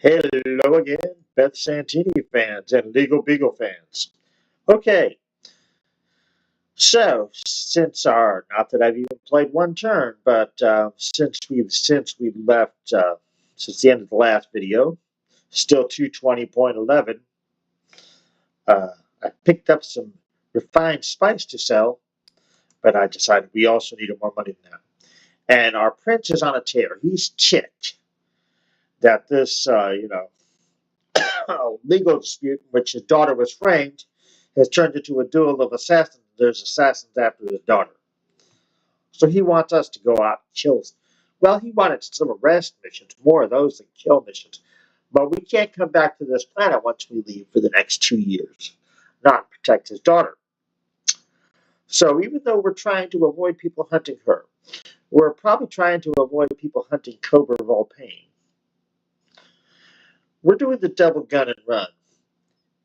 Hello again, Beth Santini fans and Legal Beagle fans. Okay, so since our not that I've even played one turn, but since we left since the end of the last video, still 220.11. Uh, I picked up some refined spice to sell, but I decided we also needed more money than that. And our prince is on a tear. He's ticked that this legal dispute in which his daughter was framed has turned into a duel of assassins. There's assassins after his daughter. So he wants us to go out and kill. Well, he wanted some arrest missions, more of those than kill missions. But we can't come back to this planet once we leave for the next 2 years, not protect his daughter. So even though we're trying to avoid people hunting her, we're probably trying to avoid people hunting Cobra Volpain. We're doing the double gun and run.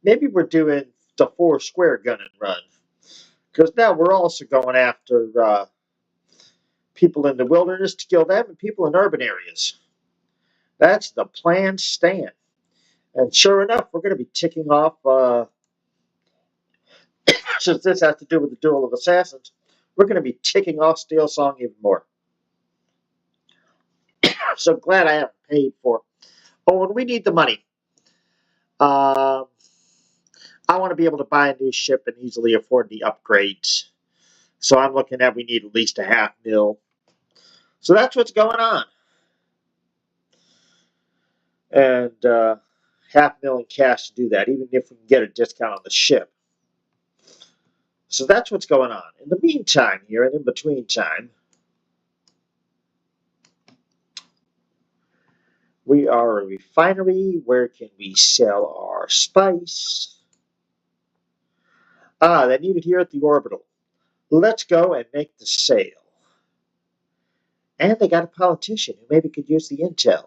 Maybe we're doing the 4 square gun and run. Because now we're also going after people in the wilderness to kill them and people in urban areas. That's the planned stand. And sure enough, we're going to be ticking off, since this has to do with the duel of assassins, we're going to be ticking off Steel Song even more. So glad I haven't paid for. Oh, and we need the money. I want to be able to buy a new ship and easily afford the upgrades. So I'm looking at we need at least a $500,000. So that's what's going on. And $500,000 cash to do that, even if we can get a discount on the ship. So that's what's going on. In the meantime here, and in between time, we are a refinery. Where can we sell our spice? They need it here at the orbital. Let's go and make the sale. And they got a politician who maybe could use the intel.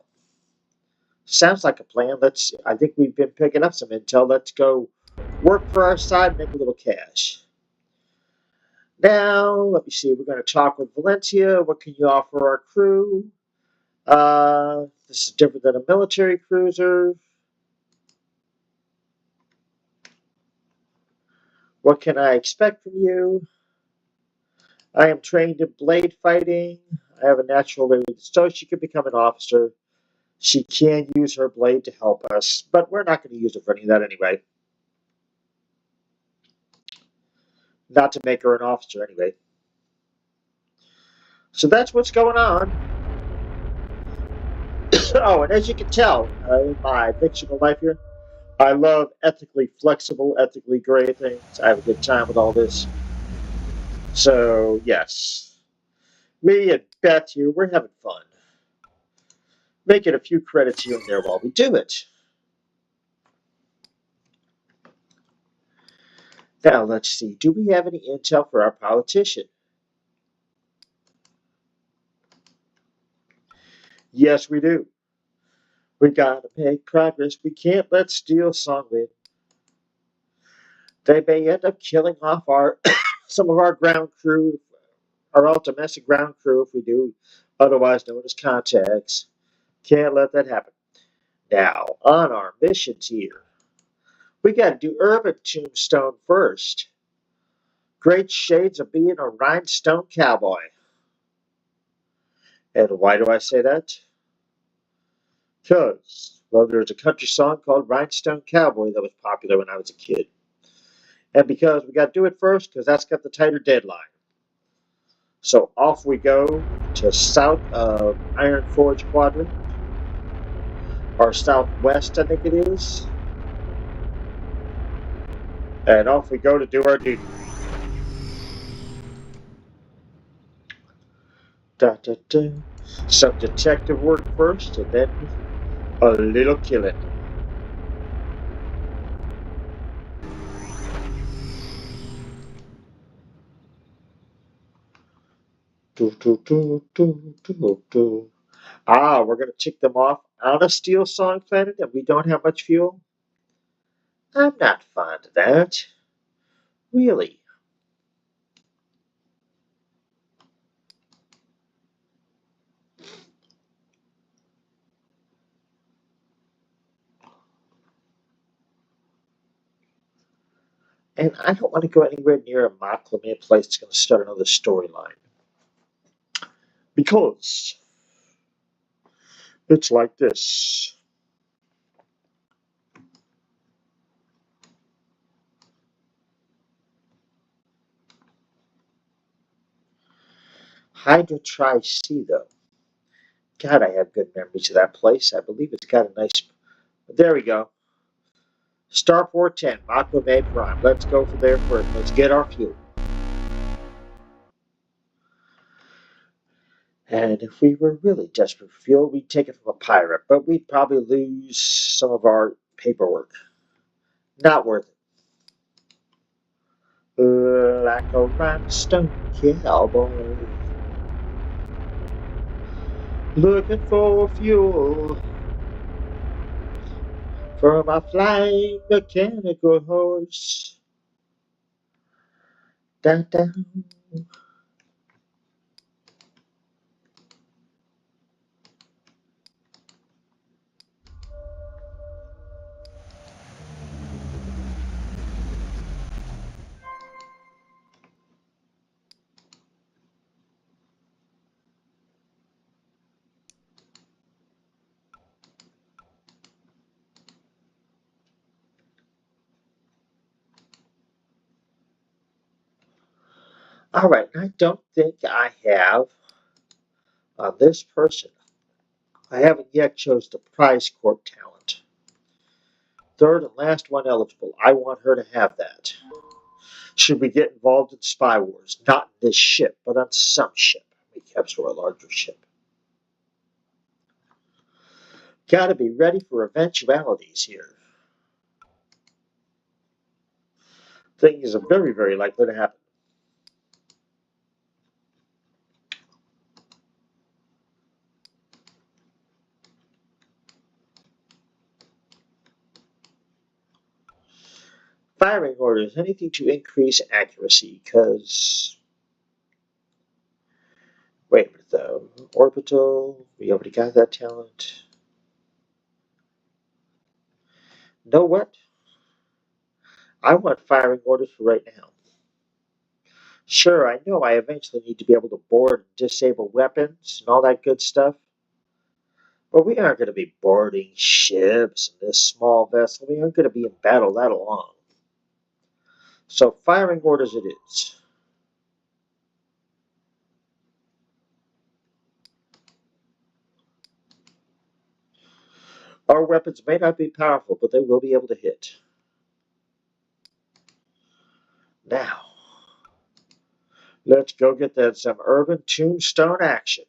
Sounds like a plan. I think we've been picking up some intel. Let's go work for our side and make a little cash. Now, let me see. We're going to talk with Valencia. What can you offer our crew? This is different than a military cruiser. What can I expect from you? I am trained in blade fighting. I have a natural way with so she can become an officer. She can use her blade to help us, but we're not going to use it for any of that anyway. Not to make her an officer anyway. So that's what's going on. Oh, and as you can tell in my fictional life here, I love ethically flexible, ethically gray things. I have a good time with all this. So, yes. Me and Beth here, we're having fun. Making a few credits here and there while we do it. Now, let's see. Do we have any intel for our politician? Yes, we do. We gotta make progress. We can't let Steel Song win. They may end up killing off some of our ground crew, our all domestic ground crew if we do, otherwise known as contacts. Can't let that happen. Now, on our missions here, we gotta do Urban Tombstone first. Great shades of being a rhinestone cowboy. And why do I say that? Because, well, there's a country song called Rhinestone Cowboy that was popular when I was a kid. And because we got to do it first, because that's got the tighter deadline. So off we go to south of Iron Forge Quadrant, or southwest, I think it is. And off we go to do our duty. Da, da, da. Some detective work first, and then a little killing. Do, do, do, do, do, do. We're going to tick them off on a Steel Song planet and we don't have much fuel? I'm not fond of that. Really. And I don't want to go anywhere near a Maclame place that's going to start another storyline. Because it's like this. Hydra Tri-C, though. God, I have good memories of that place. I believe it's got a nice... There we go. Starport 10, Maclame Prime. Let's go for there first. Let's get our fuel. And if we were really desperate for fuel, we'd take it from a pirate, but we'd probably lose some of our paperwork. Not worth it. Like a rhinestone cowboy, looking for fuel for my flying mechanical horse. Dun, dun. All right, I don't think I have on this person. I haven't yet chose the prize court talent. Third and last one eligible. I want her to have that. Should we get involved in spy wars? Not in this ship, but on some ship. We capture a larger ship. Gotta be ready for eventualities here. Things are very, very likely to happen. Firing orders, anything to increase accuracy, because... Wait a minute, though. Orbital, we already got that talent. Know what? I want firing orders for right now. Sure, I know I eventually need to be able to board and disable weapons and all that good stuff. But we aren't going to be boarding ships in this small vessel. We aren't going to be in battle that long. So firing orders it is. Our weapons may not be powerful, but they will be able to hit. Now, let's go get that some urban tombstone action.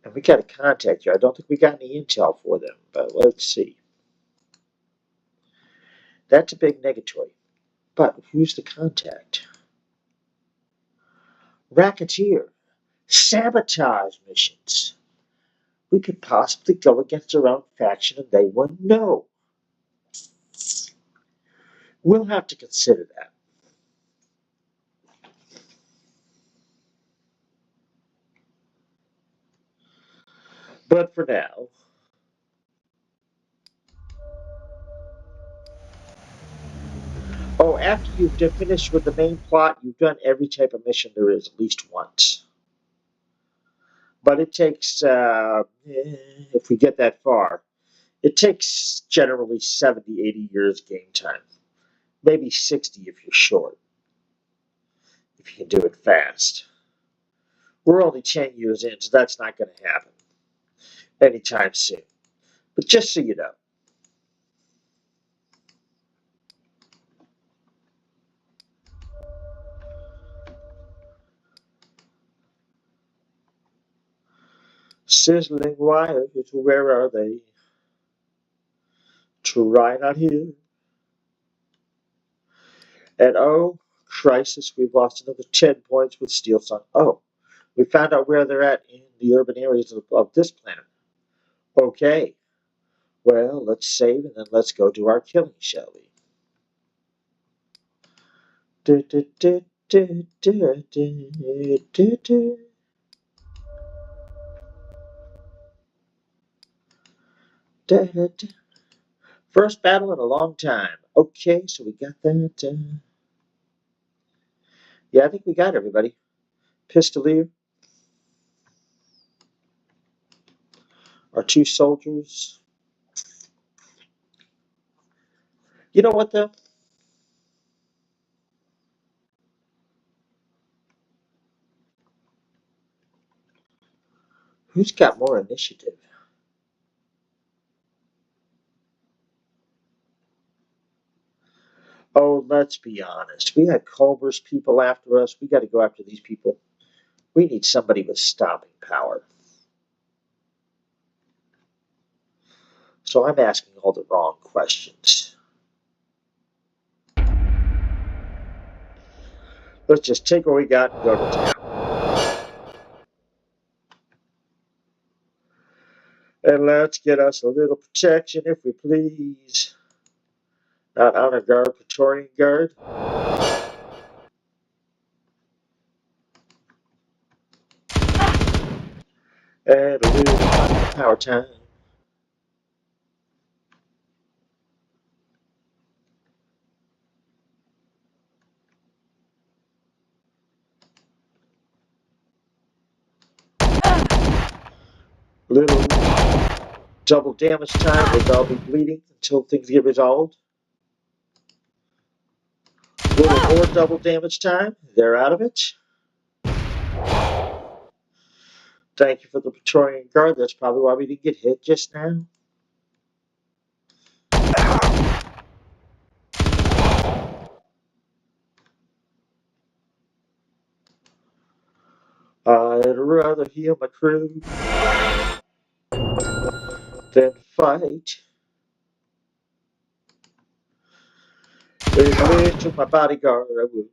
And we got a contact here. I don't think we got any intel for them, but let's see. That's a big negatory. But who's the contact? Racketeer. Sabotage missions. We could possibly go against our own faction and they wouldn't know. We'll have to consider that. But for now, oh, after you've finished with the main plot, you've done every type of mission there is at least once. But it takes, if we get that far, it takes generally 70, 80 years game time. Maybe 60 if you're short. If you can do it fast. We're only 10 years in, so that's not going to happen anytime soon. But just so you know. Sizzling wires, where are they? Try not here. And oh, crisis, we've lost another 10 points with Steel Sun. Oh, we found out where they're at in the urban areas of this planet. Okay, well, let's save and then let's go do our killing, shall we? Do, do, do, do, do. Da, da, da. First battle in a long time. Okay, so we got that. Yeah, I think we got everybody. Pistolier, our 2 soldiers. You know what, though? Who's got more initiative? Oh, let's be honest. We had Kolber's people after us. We got to go after these people. We need somebody with stopping power. So I'm asking all the wrong questions. Let's just take what we got and go to town. And let's get us a little protection, if we please. Not honor guard, Praetorian guard. And a little power time. Little double damage time. They'll be bleeding until things get resolved. Little more double damage time. They're out of it. Thank you for the Praetorian guard. That's probably why we didn't get hit just now. I'd rather heal my crew than fight. They took my bodyguard. I would.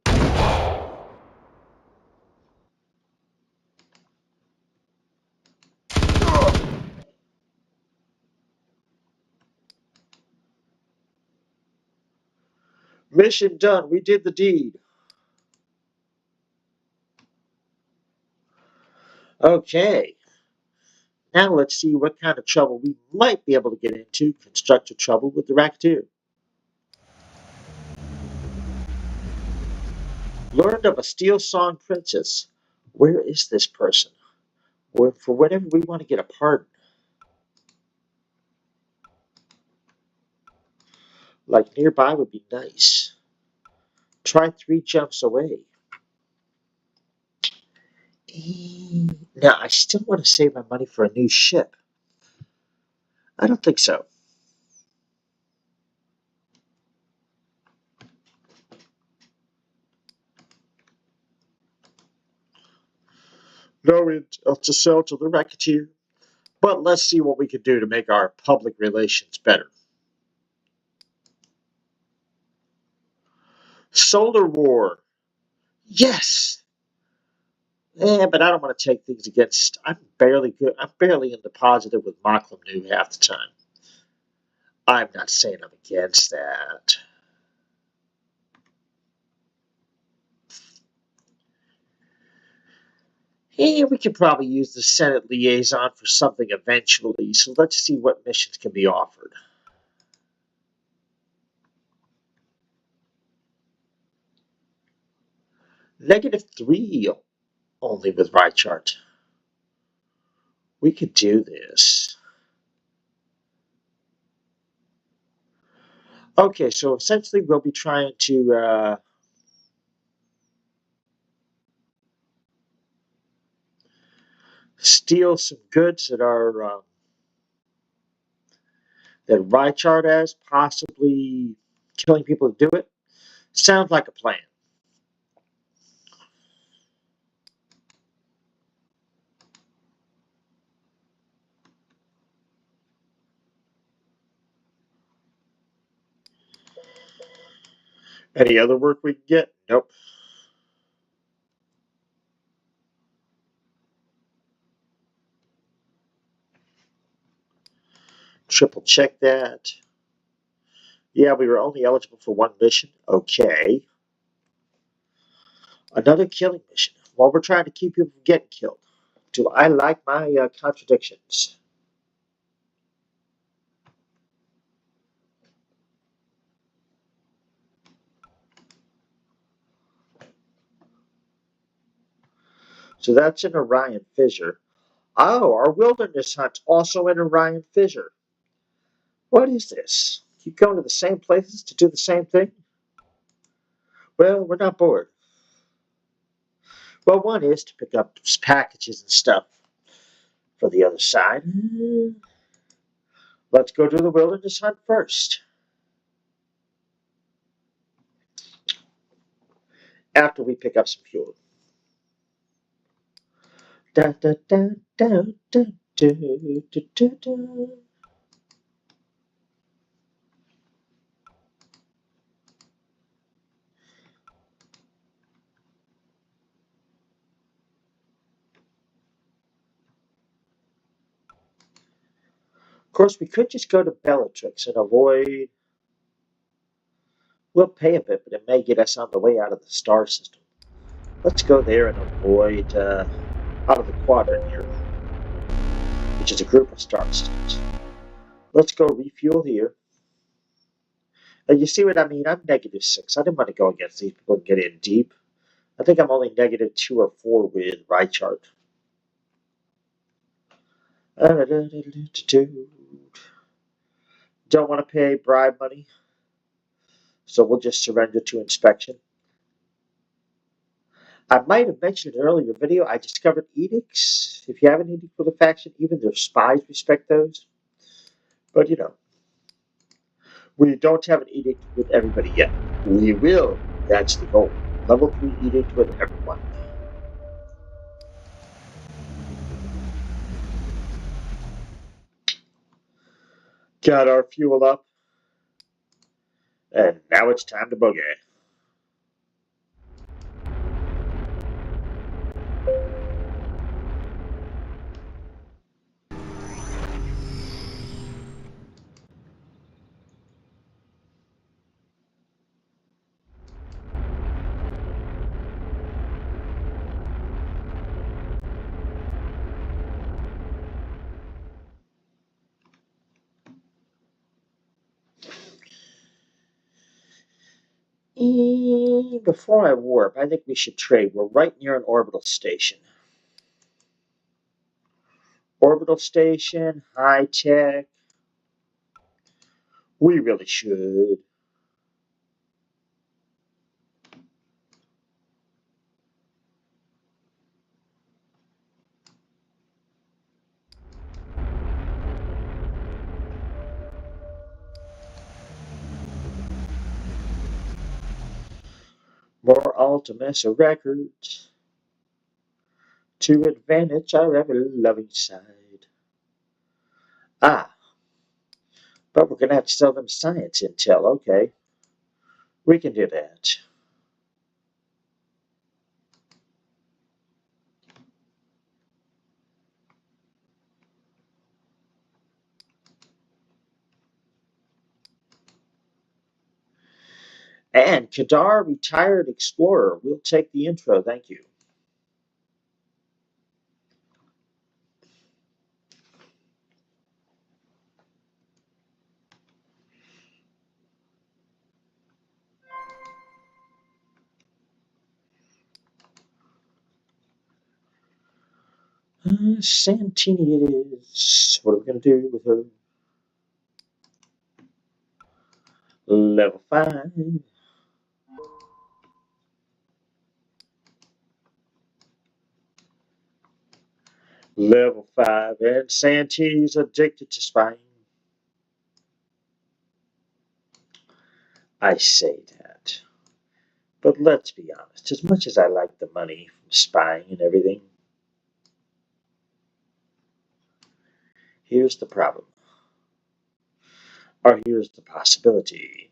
Mission done. We did the deed. Okay. Now let's see what kind of trouble we might be able to get into. Constructive trouble with the Racketeer. Learned of a Steel Song Princess. Where is this person? For whenever we want to get a pardon. Like nearby would be nice. Try 3 jumps away. Now, I still want to save my money for a new ship. I don't think so. No, it's to sell to the Racketeer. But let's see what we can do to make our public relations better. Solar War. Yes! But I don't want to take things against. I'm barely good. I'm barely in the positive with Maklam New half the time. I'm not saying I'm against that. We could probably use the Senate liaison for something eventually, so let's see what missions can be offered. -3 only with Reichart. We could do this. Okay, so essentially we'll be trying to steal some goods that are that Reichart has, possibly killing people to do it. Sounds like a plan. Any other work we can get? Nope. Triple check that. Yeah, we were only eligible for 1 mission. Okay. Another killing mission. While we're trying to keep people from getting killed. Do I like my contradictions? So that's an Orion fissure. Oh, our wilderness hunt's also an Orion fissure. What is this? Keep going to the same places to do the same thing? Well, we're not bored. Well, one is to pick up packages and stuff for the other side. Let's go do the wilderness hunt first. After we pick up some fuel. Da, da, da, da, da, da, da, da, da. Of course, we could just go to Bellatrix and avoid. We'll pay a bit, but it may get us on the way out of the star system. Let's go there and avoid out of the quadrant here, which is a group of star systems. Let's go refuel here. And you see what I mean? I'm -6. I didn't want to go against these people and get in deep. I think I'm only -2 or 4 with Reichard. Don't want to pay bribe money, so we'll just surrender to inspection. I might have mentioned in an earlier video, I discovered edicts. If you have an edict with a faction, even their spies respect those. But you know, we don't have an edict with everybody yet. We will. That's the goal. Level 3 edict with everyone. Got our fuel up. And now it's time to boogie. Before I warp, I think we should trade. We're right near an orbital station. Orbital station, high tech. We really should. More Ultimus records to advantage our ever-loving side. Ah, but we're going to have to sell them science intel. Okay, we can do that. And Cadar, retired explorer. We'll take the intro, thank you. Santini it is. What are we going to do with her? Level 5. Level 5. And Santini's addicted to spying. I say that. But let's be honest, as much as I like the money from spying and everything, here's the problem. Or here's the possibility.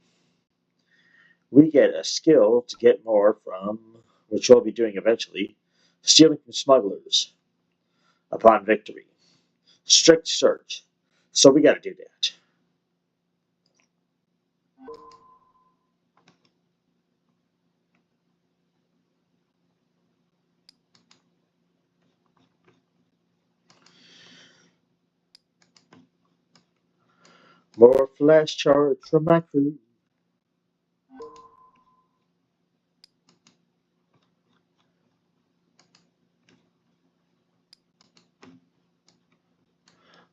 We get a skill to get more from, which we'll be doing eventually, stealing from smugglers upon victory. Strict search. So we gotta do that. More flash charge from my crew.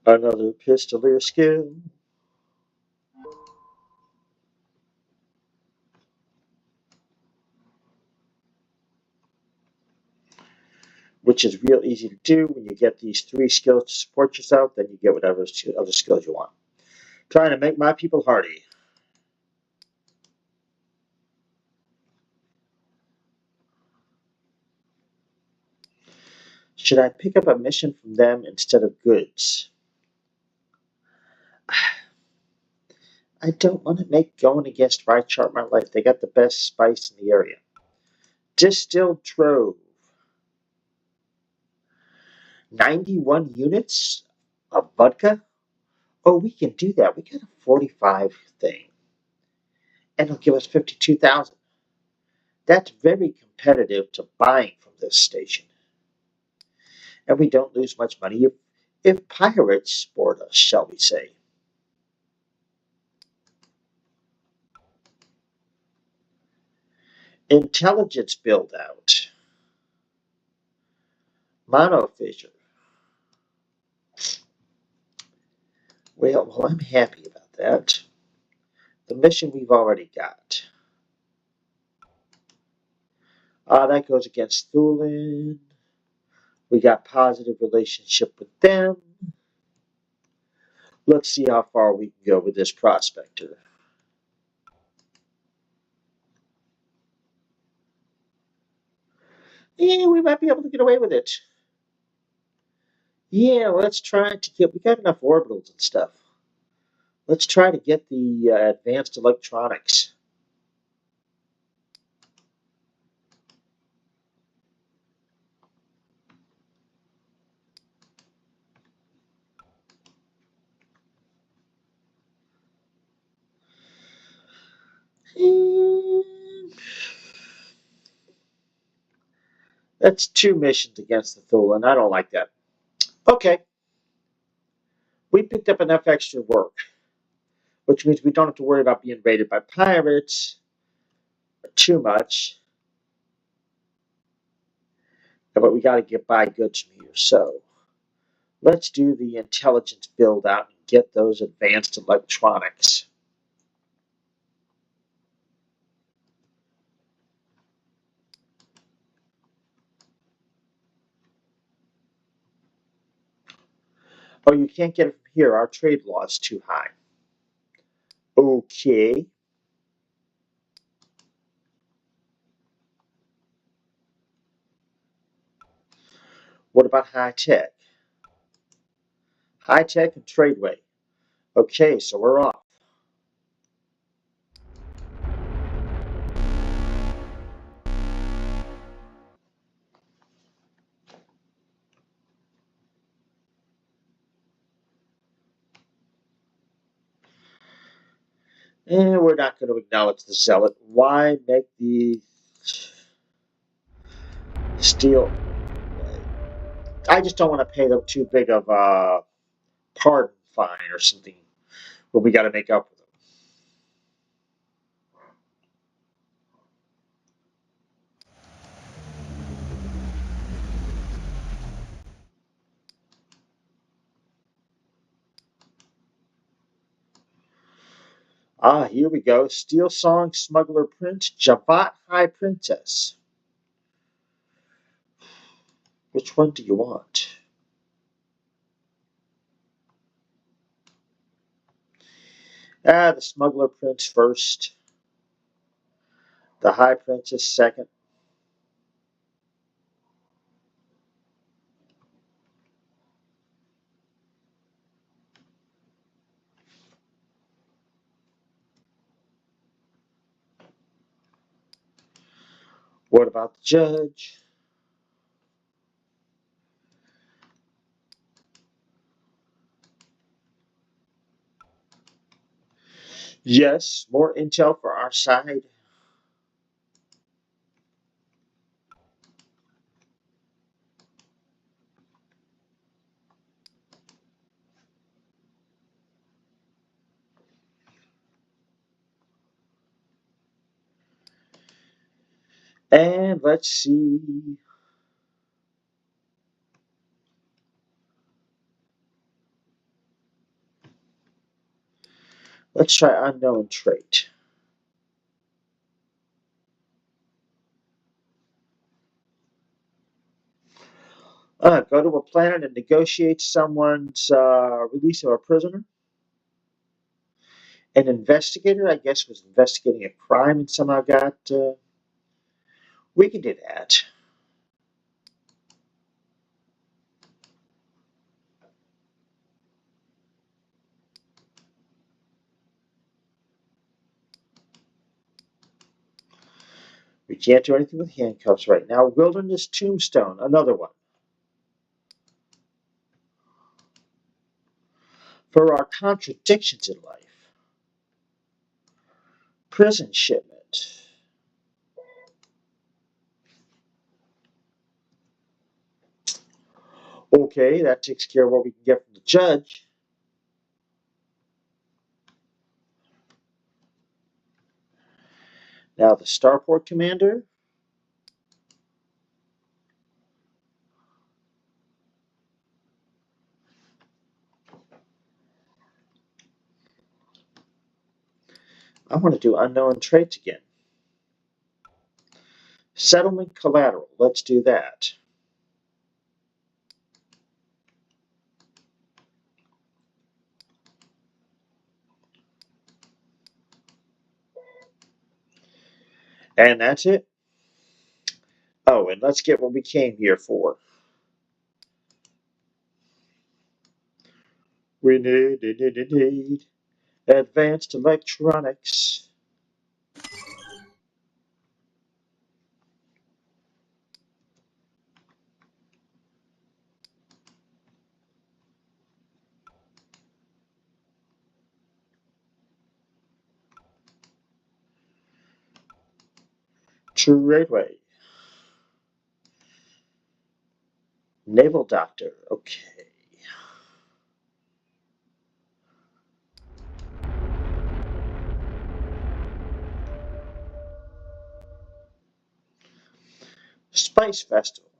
Another pistolier skill, which is real easy to do when you get these 3 skills to support yourself, then you get whatever other skills you want. Trying to make my people hardy. Should I pick up a mission from them instead of goods? I don't want to make going against Right Chart My Life. They got the best spice in the area. Distilled Trove. 91 units of vodka? Oh, we can do that. We got a 45 thing. And it'll give us 52,000. That's very competitive to buying from this station. And we don't lose much money if pirates board us, shall we say. Intelligence build out. Monofissure. Well, I'm happy about that. The mission we've already got. That goes against Thulin. We got positive relationship with them. Let's see how far we can go with this prospector. Yeah, we might be able to get away with it. Yeah, let's try to get. We got enough orbitals and stuff. Let's try to get the advanced electronics. And that's 2 missions against the Thulin. I don't like that. Okay, we picked up enough extra work, which means we don't have to worry about being raided by pirates too much. But we got to get buy goods from here. So let's do the intelligence build out and get those advanced electronics. Oh, you can't get it from here. Our trade law is too high. Okay. What about high tech? High tech and tradeway. Okay, so we're off. And we're not going to acknowledge the zealot. Why make the steel? I just don't want to pay them too big of a pardon fine or something, but we got to make up with them. Here we go. Steel Song Smuggler Print, Javat High Princess. Which one do you want? The Smuggler Prince first. The High Princess second. What about the Judge? Yes, more intel for our side. And let's see. Let's try unknown trait. Go to a planet and negotiate someone's release of a prisoner. An investigator, I guess, was investigating a crime and somehow got. We can do that. We can't do anything with handcuffs right now. Wilderness tombstone, another one. For our contradictions in life. Prison shipment. Okay, that takes care of what we can get from the judge. Now the starport commander. I want to do unknown traits again. Settlement collateral. Let's do that. And that's it. Oh, and let's get what we came here for. We need advanced electronics. True railway. Naval doctor. Okay. Spice Festival.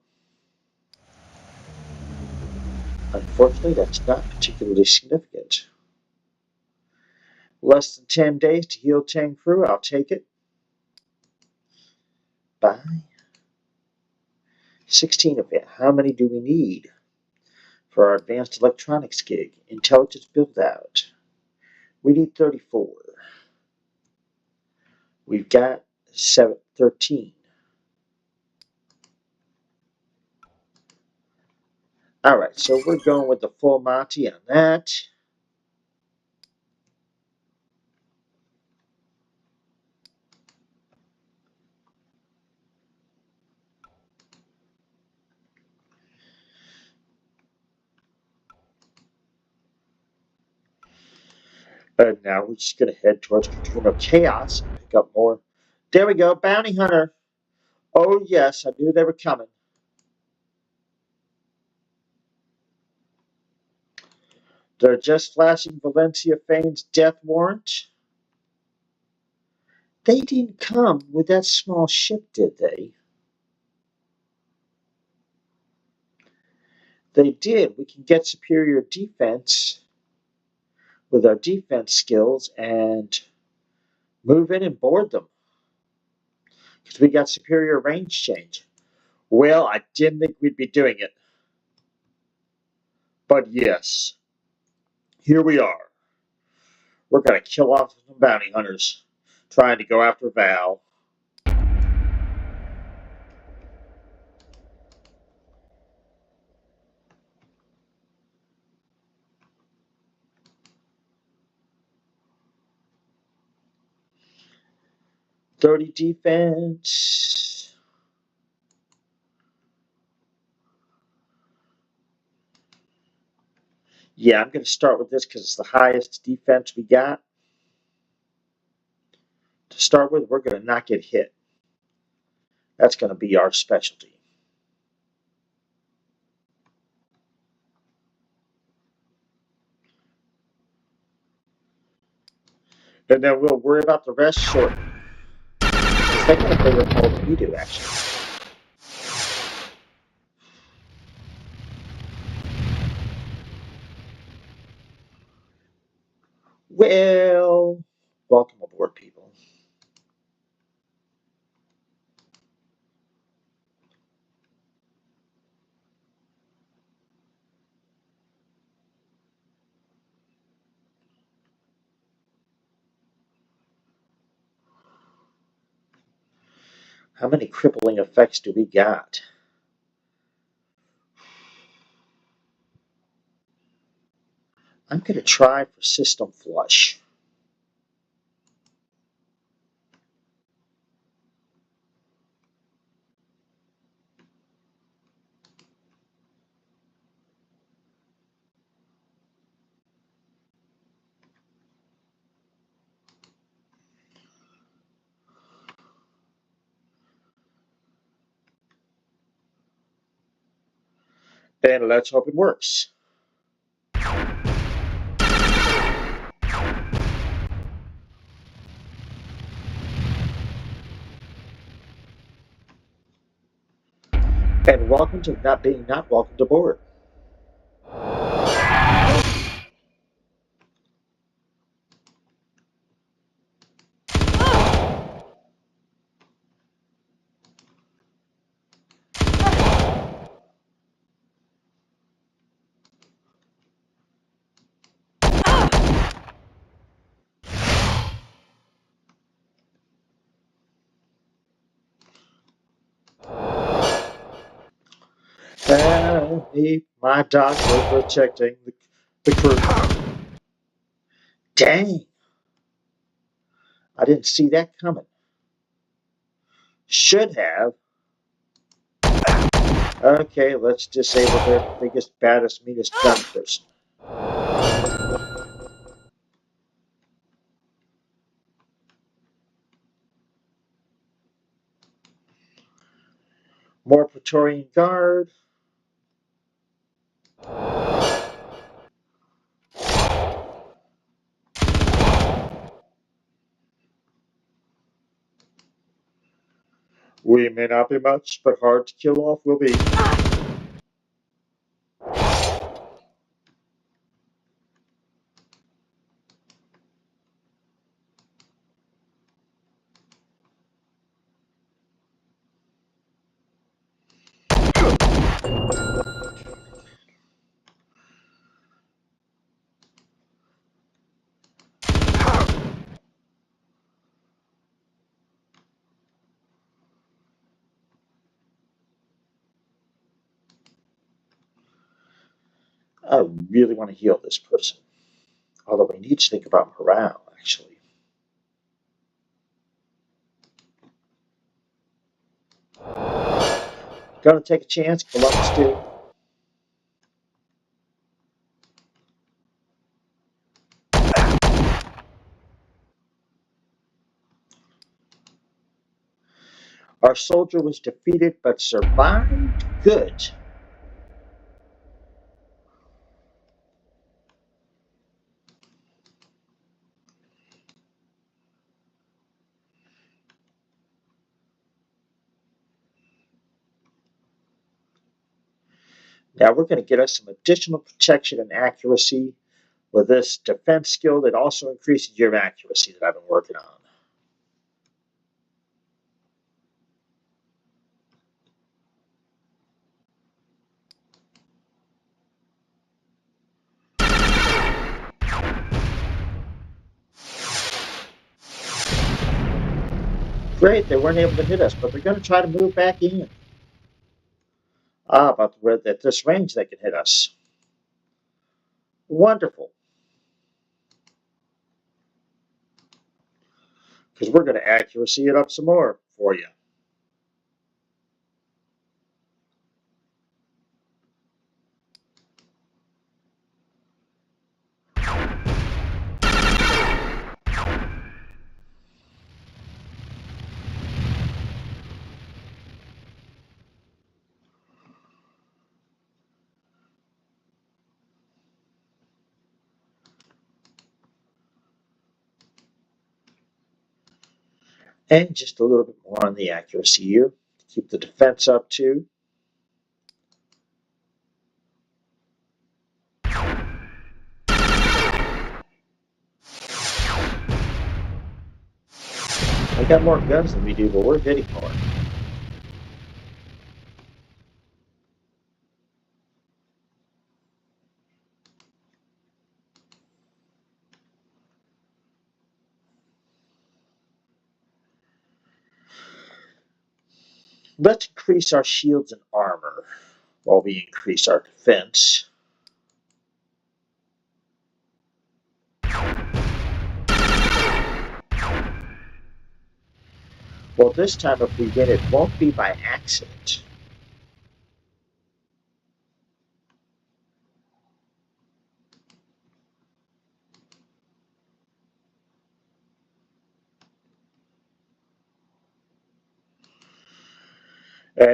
Unfortunately, that's not particularly significant. Less than 10 days to heal Tang Fu. I'll take it. Bye. 16 of it. How many do we need for our advanced electronics gig? Intelligence build out. We need 34. We've got 13. All right, so we're going with the full Monty on that. And now we're just going to head towards Katrina Chaos and pick up more. There we go, Bounty Hunter. Oh, yes, I knew they were coming. They're just flashing Valencia Fane's death warrant. They didn't come with that small ship, did they? They did. We can get superior defense with our defense skills and move in and board them. Because we got superior range change. Well, I didn't think we'd be doing it. But yes, here we are. We're going to kill off some bounty hunters trying to go after Val. Dirty defense. Yeah, I'm going to start with this because it's the highest defense we got. To start with, we're going to not get hit. That's going to be our specialty. And then we'll worry about the rest shortly. They got a bigger hole than we do, actually. Well, welcome aboard, people. How many crippling effects do we got? I'm going to try for system flush. And let's hope it works. And welcome to not being not welcomed aboard. Me, my dog was protecting the crew. Dang. I didn't see that coming. Should have. Okay, let's disable their biggest, baddest, meanest gun person. More Praetorian Guard. We may not be much, but hard to kill off will be. I really want to heal this person. Although we need to think about morale, actually. Gotta take a chance, Columbus do. Our soldier was defeated but survived. Good. Now we're going to get us some additional protection and accuracy with this defense skill that also increases your accuracy that I've been working on. Great, they weren't able to hit us, but they're going to try to move back in. But at this range they can hit us. Wonderful. Because we're going to accuracy it up some more for you. And just a little bit more on the accuracy here. Keep the defense up too. They got more guns than we do, but we're hitting more. Let's increase our shields and armor while we increase our defense. Well, this time if we win, it won't be by accident.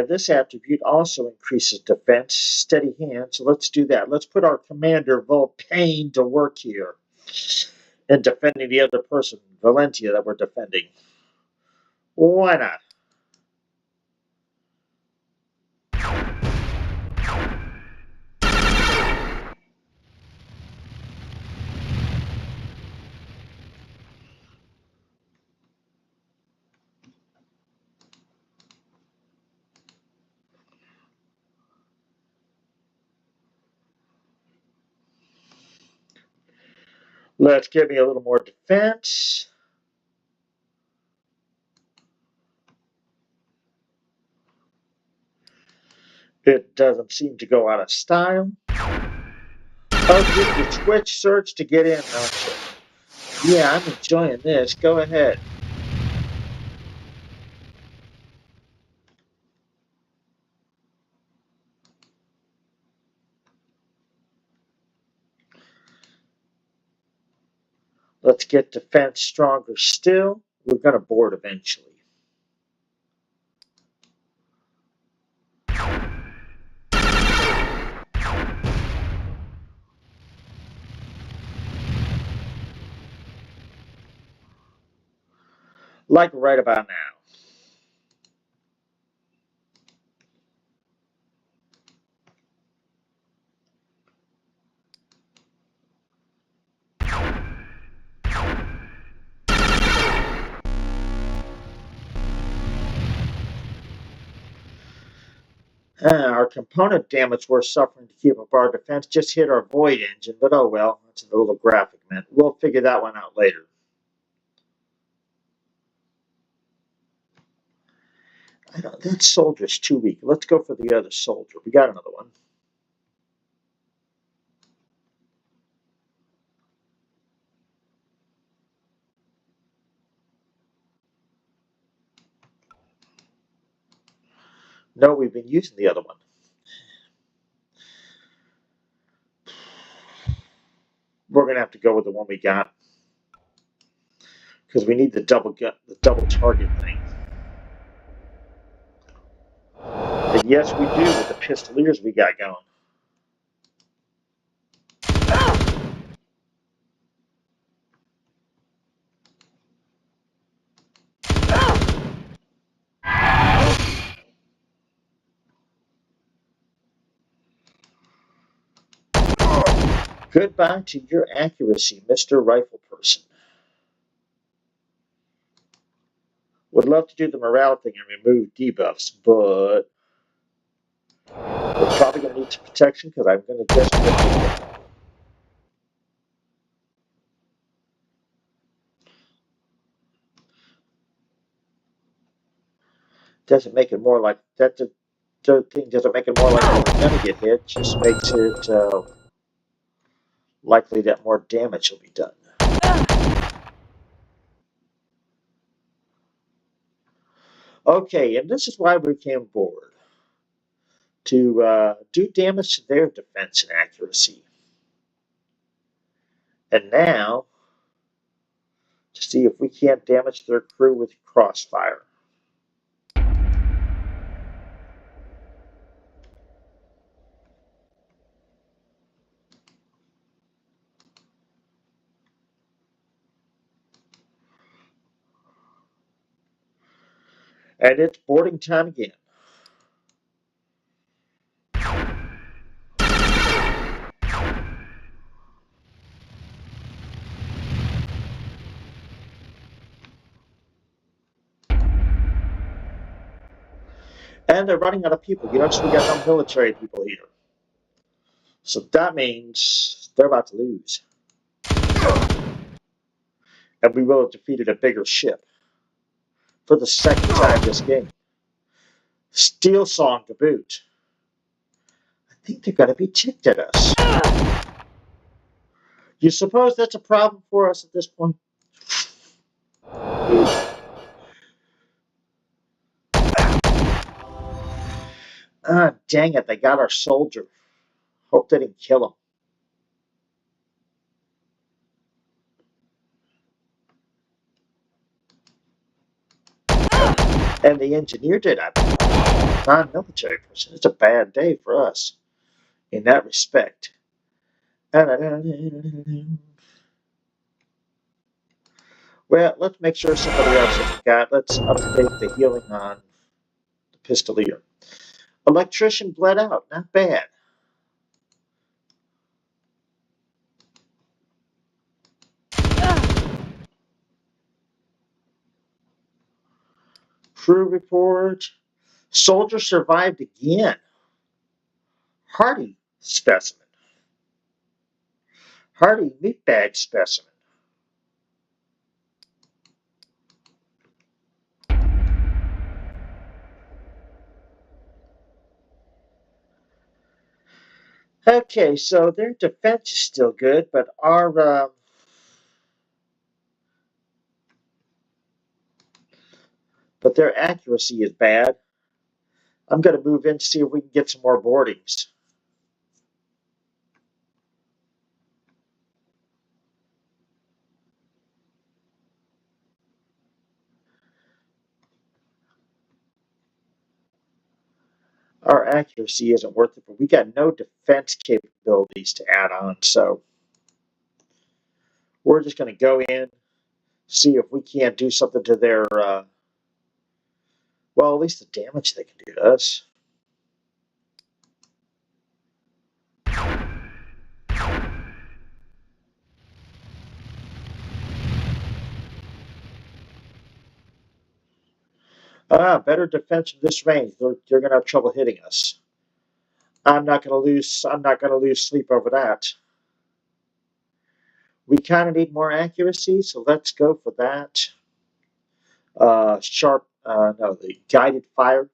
This attribute also increases defense, steady hand, so let's do that. Let's put our commander, Volpain, to work here in defending the other person, Valencia, that we're defending. Why not? Let's give me a little more defense. It doesn't seem to go out of style. Oh, give your Twitch search to get in, don't you? Yeah, I'm enjoying this. Go ahead. Let's get defense stronger still. We're going to board eventually. Like right about now. Our component damage we're suffering to keep up our defense just hit our void engine, but oh well, that's a little graphic, man. We'll figure that one out later. That soldier's too weak. Let's go for the other soldier. We got another one. No, we've been using the other one. We're gonna have to go with the one we got because we need the double target thing. And yes, we do with the pistoliers we got going. Goodbye to your accuracy, Mr. Rifle Person. Would love to do the morale thing and remove debuffs, but we're probably going to need some protection because I'm going to just get it. Doesn't make it more like that. The thing doesn't make it more likely we're going to get hit. Just makes it likely that more damage will be done. Okay, and this is why we came aboard to do damage to their defense and accuracy. And now, to see if we can't damage their crew with crossfire. And it's boarding time again. And they're running out of people. You notice we got no military people here. So that means they're about to lose. And we will have defeated a bigger ship for the second time this game. Steel Song to boot. I think they're going to be ticked at us. You suppose that's a problem for us at this point? Ah, dang it, they got our soldier. Hope they didn't kill him. And the engineer did, I believe. Non-military person. It's a bad day for us in that respect. Well, let's make sure somebody else has got. Let's update the healing on the pistolier. Electrician bled out. Not bad. Crew report. Soldier survived again. Hardy specimen. Hardy meatbag specimen. Okay, so their defense is still good, but our but their accuracy is bad. I'm going to move in to see if we can get some more boardings. Our accuracy isn't worth it, but we got no defense capabilities to add on, so we're just going to go in, see if we can't do something to their, well, at least the damage they can do to us. Better defense from this range. They're going to have trouble hitting us. I'm not going to lose. I'm not going to lose sleep over that. We kind of need more accuracy, so let's go for that. The guided fire.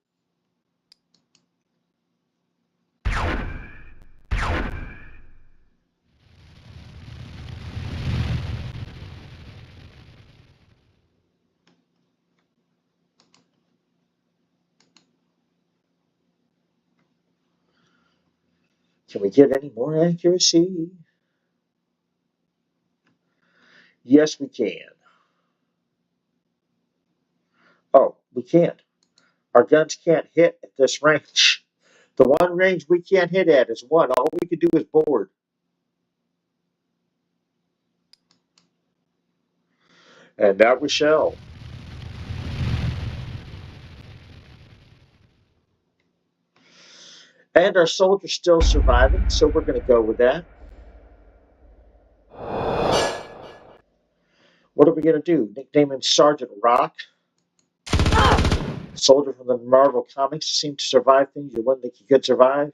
Can we get any more accuracy? Yes, we can. Oh, we can't. Our guns can't hit at this range. The one range we can't hit at is one. All we can do is board. And that we shall. And our soldier's still surviving, so we're going to go with that. What are we going to do? Nickname him Sergeant Rock? Soldier from the Marvel Comics seemed to survive things you wouldn't think he could survive.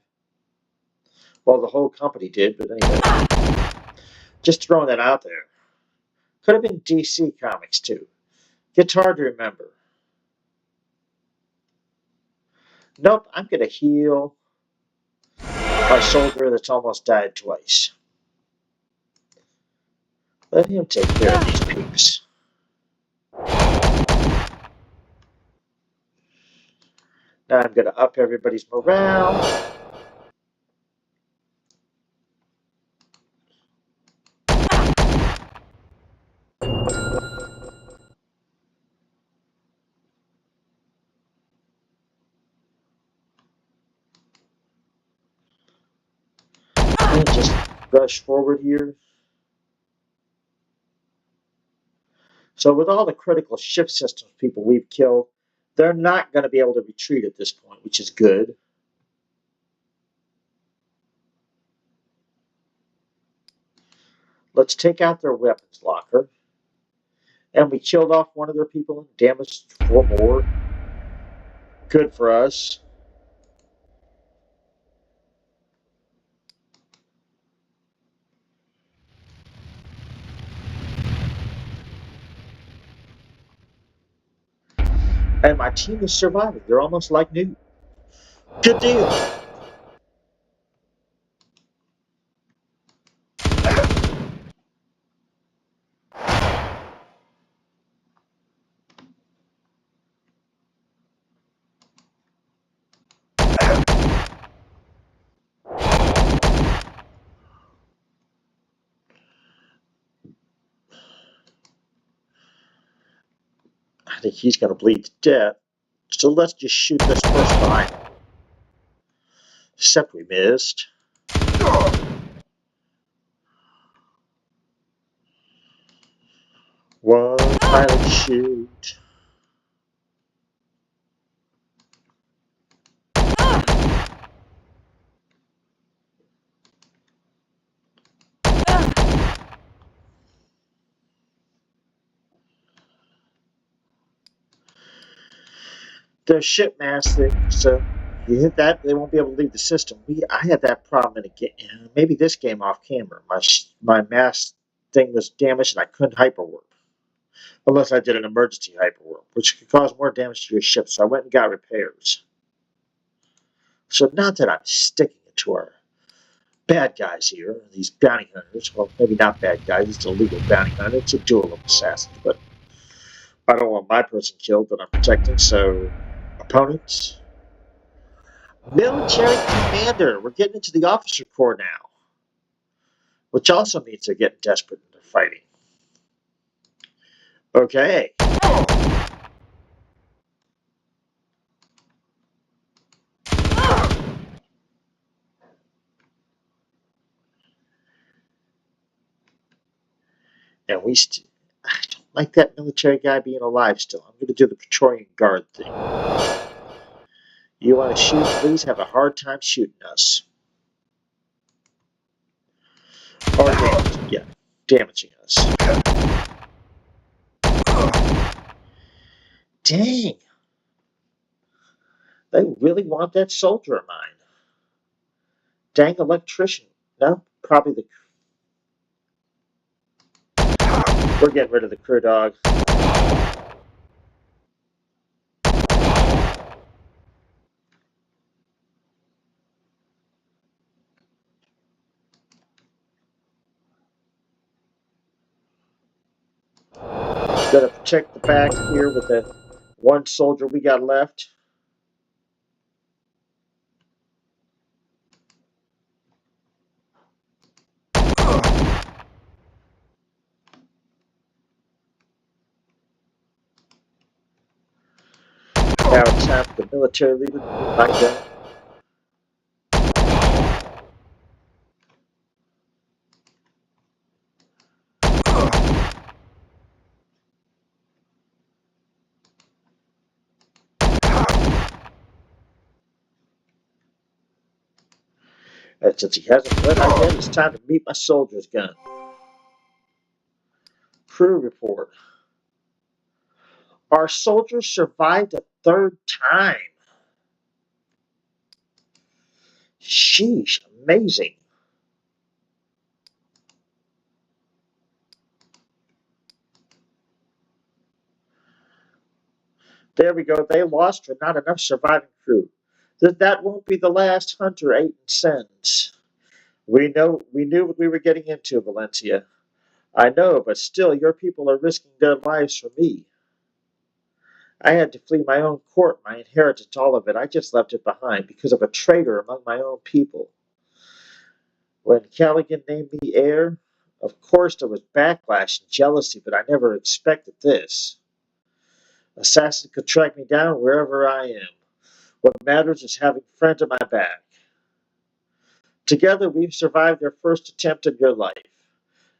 Well, the whole company did, but anyway. Just throwing that out there. Could have been DC Comics, too. It's hard to remember. Nope, I'm going to heal our soldier that's almost died twice. Let him take care of these peeps. Now I'm going to up everybody's morale. And just rush forward here. So with all the critical ship systems people we've killed, They're not going to be able to retreat at this point, which is good. Let's take out their weapons locker. And we killed off one of their people and damaged 4 more. Good for us. And my team is surviving. They're almost like new. Good deal. I think he's going to bleed to death. So let's just shoot this person behind him. Except we missed. One pilot shoot. They're ship masking, so you hit that, they won't be able to leave the system. I had that problem in a game. Maybe this game off camera. My mask thing was damaged and I couldn't hyperwarp. Unless I did an emergency hyperwarp, which could cause more damage to your ship, so I went and got repairs. So not that I'm sticking it to our bad guys here, these bounty hunters. Well, maybe not bad guys, it's a legal bounty hunter. It's a duel of assassins, but I don't want my person killed that I'm protecting, so opponents. Military commander. We're getting into the officer corps now, which also means they're getting desperate and they're fighting. Okay. And I don't like that military guy being alive still. I'm going to do the Praetorian Guard thing. You want to shoot, please have a hard time shooting us. Or damaging us. Dang. They really want that soldier of mine. Dang electrician. No, probably we're getting rid of the crew dog. Gotta protect the back here with the one soldier we got left. Now it's time for the military leader to meet my gun. And since he hasn't fled out yet, it's time to meet my soldier's gun. Crew report. Our soldiers survived a 3rd time. Sheesh, amazing. There we go. They lost for not enough surviving crew. That won't be the last Hunter 8 sends. We knew what we were getting into, Valencia. I know, but still, your people are risking their lives for me. I had to flee my own court, my inheritance, all of it. I just left it behind because of a traitor among my own people. When Callaghan named me heir, of course there was backlash and jealousy, but I never expected this. Assassins could track me down wherever I am. What matters is having friends at my back. Together we've survived their first attempt at your life.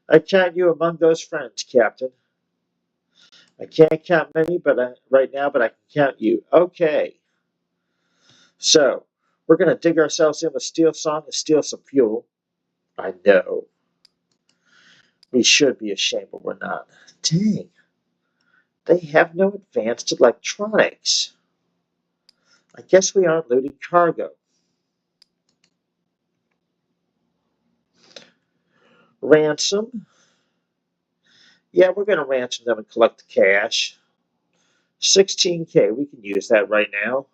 I count you among those friends, Captain. I can't count many, right now, but I can count you. Okay. So we're gonna dig ourselves in with Steel Song and steal some fuel. I know. We should be ashamed, but we're not. Dang. They have no advanced electronics. I guess we aren't looting cargo. Ransom. Yeah, we're going to ransom them and collect the cash. 16K, we can use that right now.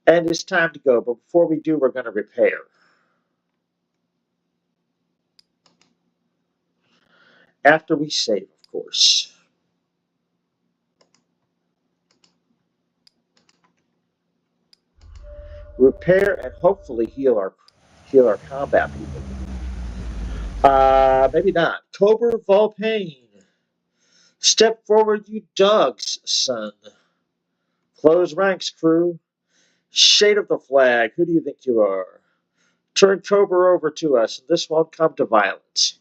And it's time to go, but before we do, we're going to repair. After we save, of course. Repair and hopefully heal our combat people. Maybe not. Kolber Volpain. Step forward, you dogs, son. Close ranks, crew. Shade of the flag, who do you think you are? Turn Kolber over to us, and this won't come to violence.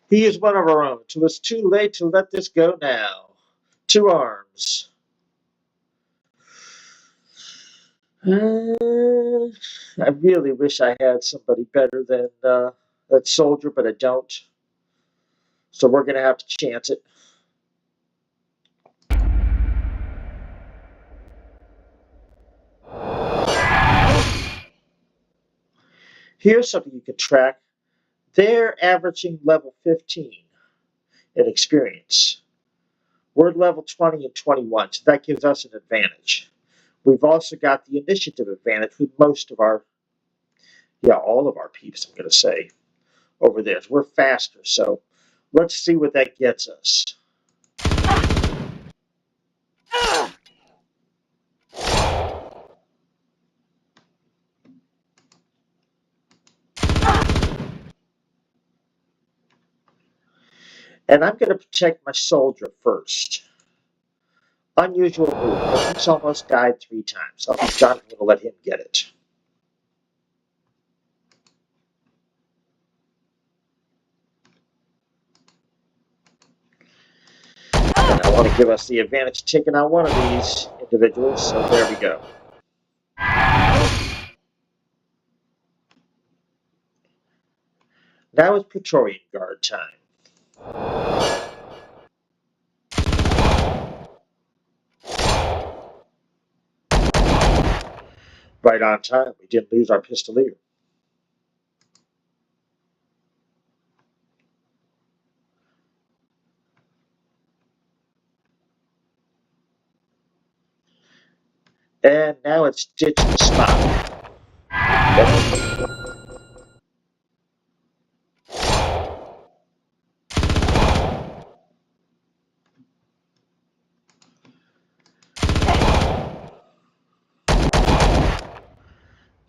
He is one of our own, so it's too late to let this go now. To arms. I really wish I had somebody better than that soldier, but I don't. So we're going to have to chance it. Here's something you can track. They're averaging level 15 in experience. We're level 20 and 21, so that gives us an advantage. We've also got the initiative advantage with most of our, all of our peeps, I'm going to say, over this. We're faster, so let's see what that gets us. And I'm going to protect my soldier first. Unusual move, but he's almost died 3 times. I'll be darned if I'm going to let him get it. And I want to give us the advantage of taking out one of these individuals, so there we go. Now it's Praetorian Guard time. Right on time. We didn't lose our pistolier. And now it's ditch the spot.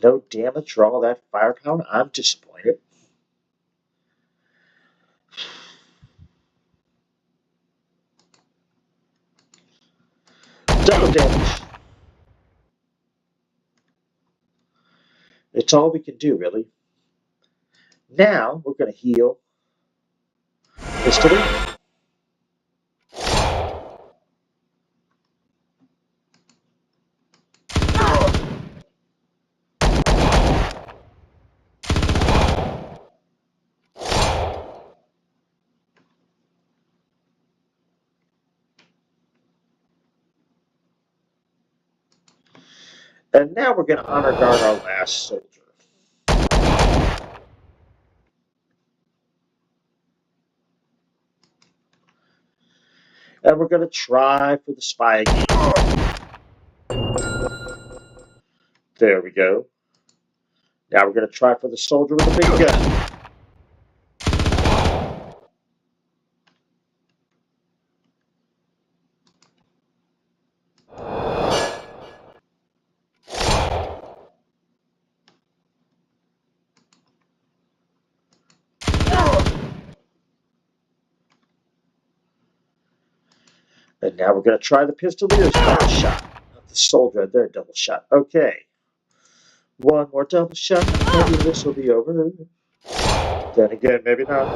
No damage for all that firepower? I'm disappointed. Double damage. It's all we can do, really. Now we're going to heal pistolier. And now we're going to honor guard our last soldier. And we're going to try for the spy again. There we go. Now we're going to try for the soldier with the big gun. And now we're going to try the Pistolier's double shot. Not the soldier, their double shot. Okay. One more double shot. Maybe this will be over. Then again, maybe not.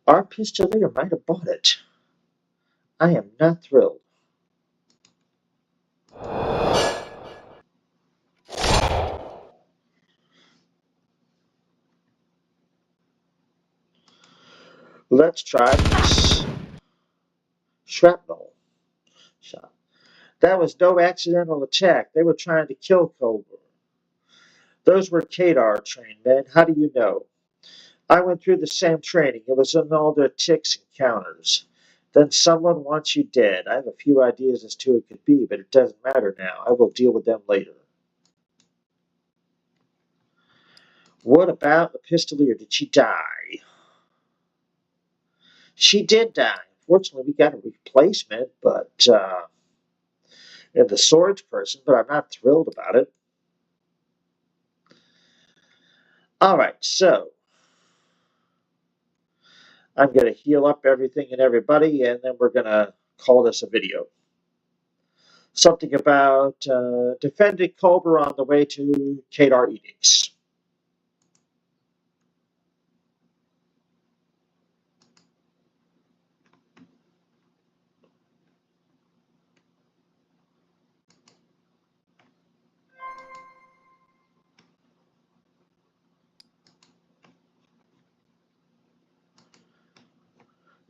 Our Pistolier might have bought it. I am not thrilled. Let's try this shrapnel shot. That was no accidental attack. They were trying to kill Kolber. Those were Cadar trained men. How do you know? I went through the same training. It was in all their ticks and counters. Then someone wants you dead. I have a few ideas as to who it could be, but it doesn't matter now. I will deal with them later. What about the Pistolier? Did she die? She did die. Fortunately, we got a replacement, but in the swords person, but I'm not thrilled about it. All right, so I'm going to heal up everything and everybody, and then we're going to call this a video. Something about defending Kolber on the way to Cadar edicts.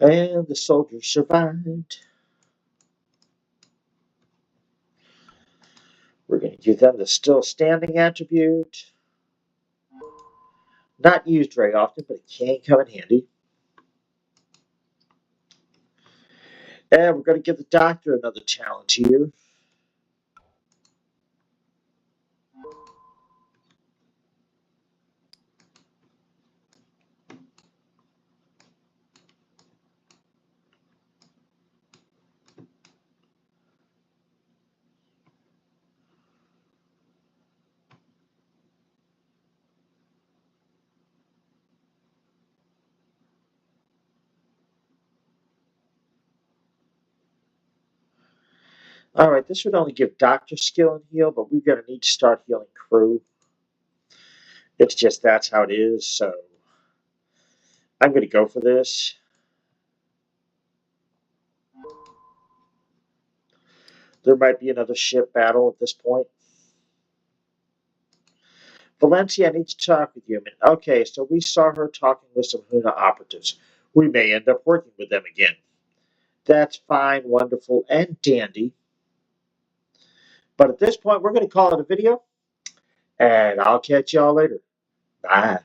And the soldiers survived. We're going to give them the still standing attribute. Not used very often, but it can come in handy. And we're going to give the doctor another challenge here. All right, this would only give doctor skill and heal, but we're going to need to start healing crew. It's just that's how it is, so I'm going to go for this. There might be another ship battle at this point. Valencia, I need to talk with you. Okay, so we saw her talking with some Huna operatives. We may end up working with them again. That's fine, wonderful, and dandy. But at this point, we're going to call it a video, and I'll catch y'all later. Bye.